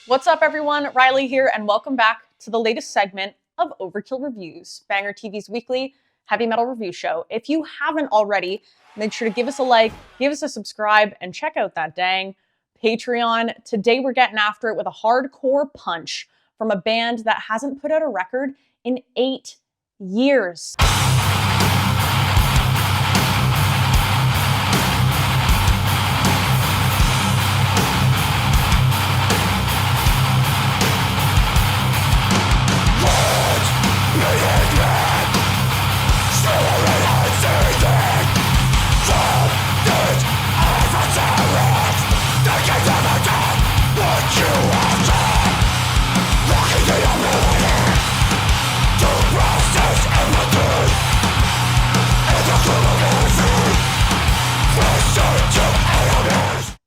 What's up, everyone? Riley here, and welcome back to the latest segment of Overkill Reviews, Banger TV's weekly heavy metal review show. If you haven't already, make sure to give us a like, give us a subscribe, and check out that dang Patreon. Today, we're getting after it with a hardcore punch from a band that hasn't put out a record in 8 years.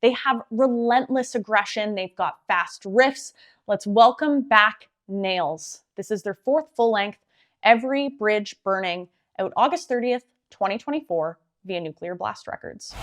They have relentless aggression. They've got fast riffs. Let's welcome back Nails. This is their 4th full-length, Every Bridge Burning, out August 30th, 2024 via Nuclear Blast Records.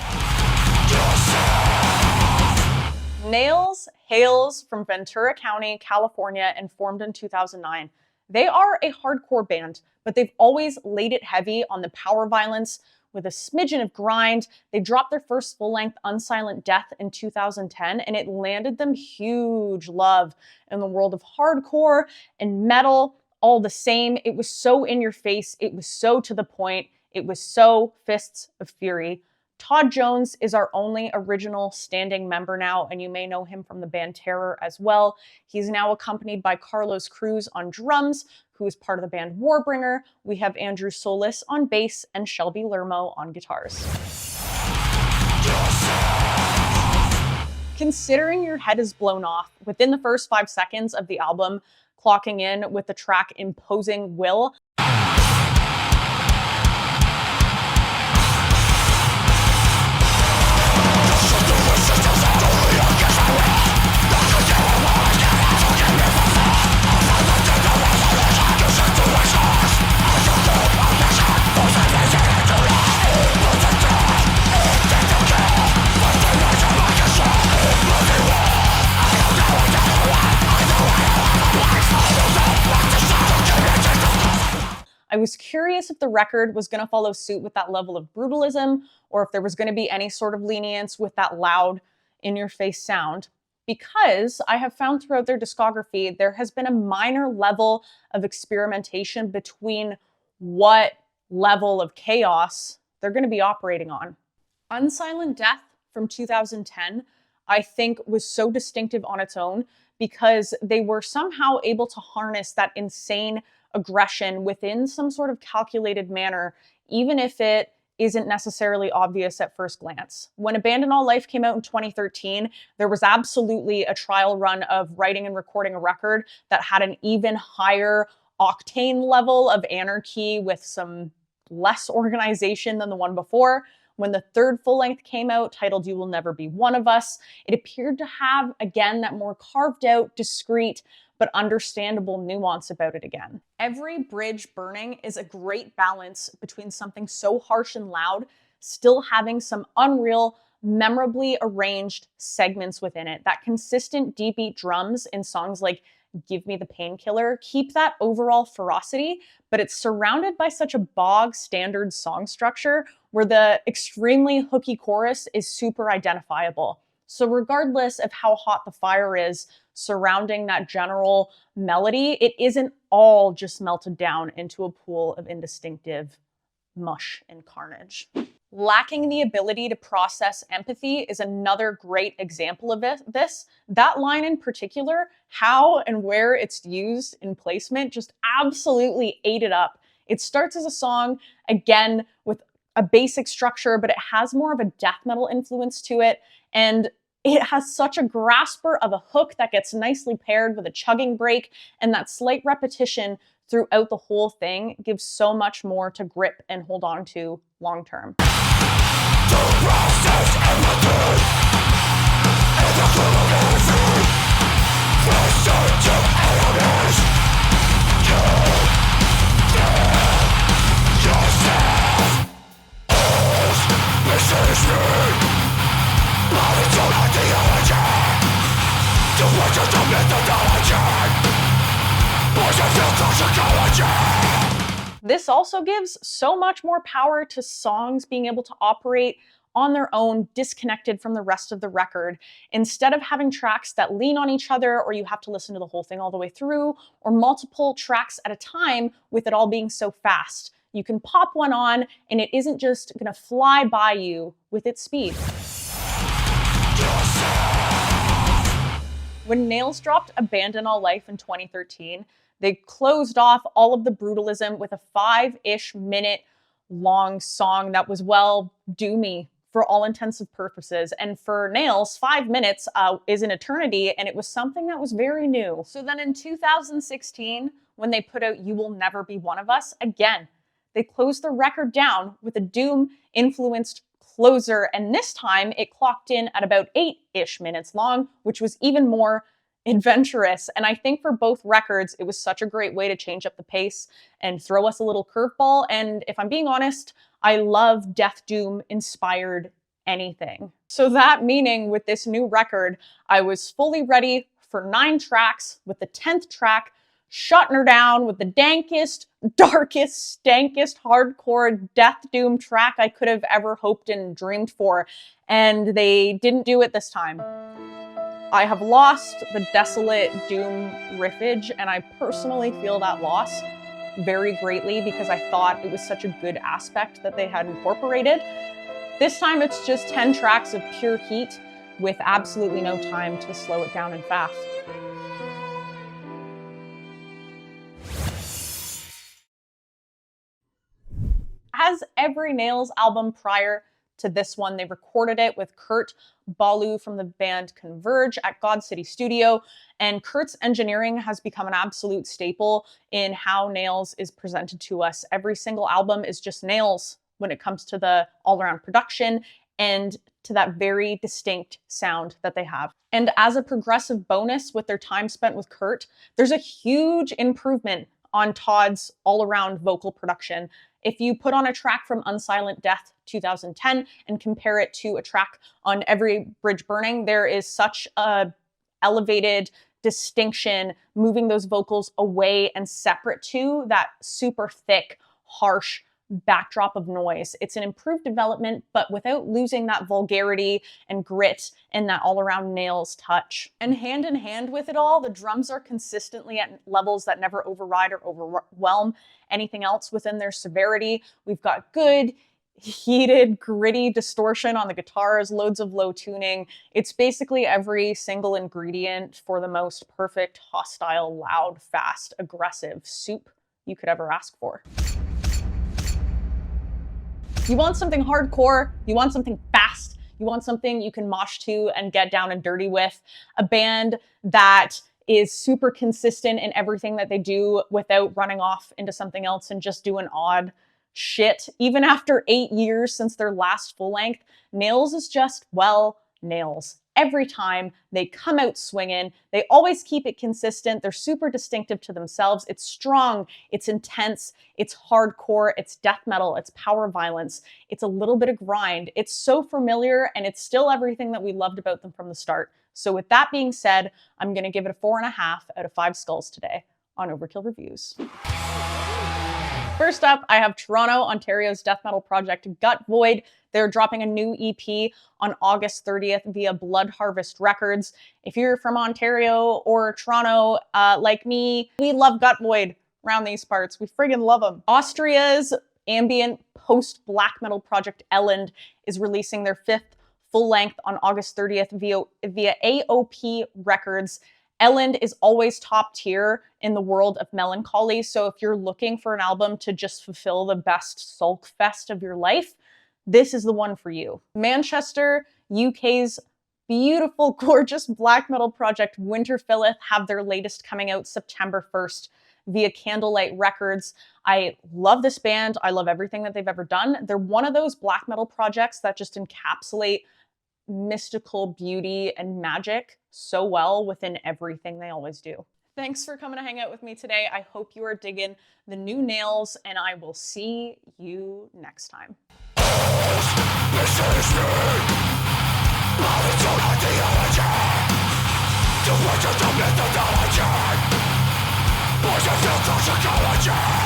Nails hails from Ventura County, California, and formed in 2009. They are a hardcore band, but they've always laid it heavy on the power violence with a smidgen of grind. They dropped their first full-length Unsilent Death in 2010, and it landed them huge love in the world of hardcore and metal all the same. It was so in your face. It was so to the point. It was so Fists of Fury. Todd Jones is our only original standing member now, and you may know him from the band Terror as well. He's now accompanied by Carlos Cruz on drums, who is part of the band Warbringer. We have Andrew Solis on bass and Shelby Lermo on guitars. Considering Your Head Is Blown Off, within the first 5 seconds of the album, clocking in with the track Imposing Will, I was curious if the record was going to follow suit with that level of brutalism, or if there was going to be any sort of lenience with that loud, in-your-face sound, because I have found throughout their discography, there has been a minor level of experimentation between what level of chaos they're going to be operating on. Unsilent Death from 2010, I think, was so distinctive on its own because they were somehow able to harness that insane aggression within some sort of calculated manner, even if it isn't necessarily obvious at first glance. When Abandon All Life came out in 2013, there was absolutely a trial run of writing and recording a record that had an even higher octane level of anarchy with some less organization than the one before. When the 3rd full-length came out, titled You Will Never Be One of Us, it appeared to have, again, that more carved out, discreet, but understandable nuance about it again. Every Bridge Burning is a great balance between something so harsh and loud, still having some unreal, memorably arranged segments within it. That consistent deep beat drums in songs like Give Me the Painkiller keep that overall ferocity, but it's surrounded by such a bog standard song structure where the extremely hooky chorus is super identifiable. So regardless of how hot the fire is surrounding that general melody, it isn't all just melted down into a pool of indistinctive mush and carnage. Lacking the ability to process empathy is another great example of this. That line in particular, how and where it's used in placement, just absolutely ate it up. It starts as a song, again, with a basic structure, but it has more of a death metal influence to it, and it has such a grasper of a hook that gets nicely paired with a chugging break, and that slight repetition throughout the whole thing gives so much more to grip and hold on to long term. This also gives so much more power to songs being able to operate on their own, disconnected from the rest of the record, instead of having tracks that lean on each other, or you have to listen to the whole thing all the way through, or multiple tracks at a time with it all being so fast. You can pop one on and it isn't just gonna fly by you with its speed. When Nails dropped Abandon All Life in 2013, they closed off all of the brutalism with a 5-ish minute long song that was, well, doomy for all intents and purposes. And for Nails, 5 minutes is an eternity, and it was something that was very new. So then in 2016, when they put out You Will Never Be One of Us, again, they closed the record down with a doom-influenced closer, and this time it clocked in at about 8-ish minutes long, which was even more adventurous. And I think for both records, it was such a great way to change up the pace and throw us a little curveball. And if I'm being honest, I love Death Doom inspired anything. So that meaning with this new record, I was fully ready for 9 tracks, with the 10th track shutting her down with the dankest, darkest, stankest, hardcore Death Doom track I could have ever hoped and dreamed for. And they didn't do it this time. I have lost the desolate Doom riffage, and I personally feel that loss very greatly because I thought it was such a good aspect that they had incorporated. This time it's just 10 tracks of pure heat with absolutely no time to slow it down and fast. As every Nails album prior to this one, they recorded it with Kurt Ballou from the band Converge at God City Studio, and Kurt's engineering has become an absolute staple in how Nails is presented to us. Every single album is just Nails when it comes to the all-around production and to that very distinct sound that they have. And as a progressive bonus with their time spent with Kurt, there's a huge improvement on Todd's all-around vocal production. If you put on a track from Unsilent Death 2010 and compare it to a track on Every Bridge Burning, there is such a elevated distinction, moving those vocals away and separate to that super thick, harsh backdrop of noise. It's an improved development, but without losing that vulgarity and grit and that all-around Nails touch. And hand in hand with it all, the drums are consistently at levels that never override or overwhelm anything else within their severity. We've got good, heated, gritty distortion on the guitars, loads of low tuning. It's basically every single ingredient for the most perfect, hostile, loud, fast, aggressive soup you could ever ask for. You want something hardcore, you want something fast, you want something you can mosh to and get down and dirty with. A band that is super consistent in everything that they do without running off into something else and just doing odd shit. Even after 8 years since their last full length, Nails is just, well, Nails. Every time they come out swinging, they always keep it consistent. They're super distinctive to themselves. It's strong, it's intense, it's hardcore, it's death metal, it's power violence, it's a little bit of grind. It's so familiar, and it's still everything that we loved about them from the start. So with that being said, I'm gonna give it a 4.5 out of 5 skulls today on Overkill Reviews. First up, I have Toronto, Ontario's death metal project Gut Void. They're dropping a new EP on August 30th via Blood Harvest Records. If you're from Ontario or Toronto, like me, we love Gut Void around these parts. We friggin' love them. Austria's ambient post-black metal project Elend is releasing their 5th full length on August 30th via AOP Records. Elend is always top tier in the world of melancholy, so if you're looking for an album to just fulfill the best sulk fest of your life, this is the one for you. Manchester, UK's beautiful, gorgeous black metal project Winterfilleth have their latest coming out September 1st via Candlelight Records. I love this band. I love everything that they've ever done. They're one of those black metal projects that just encapsulate mystical beauty and magic so well within everything they always do. Thanks for coming to hang out with me today. I hope you are digging the new Nails, and I will see you next time. The Gotcha!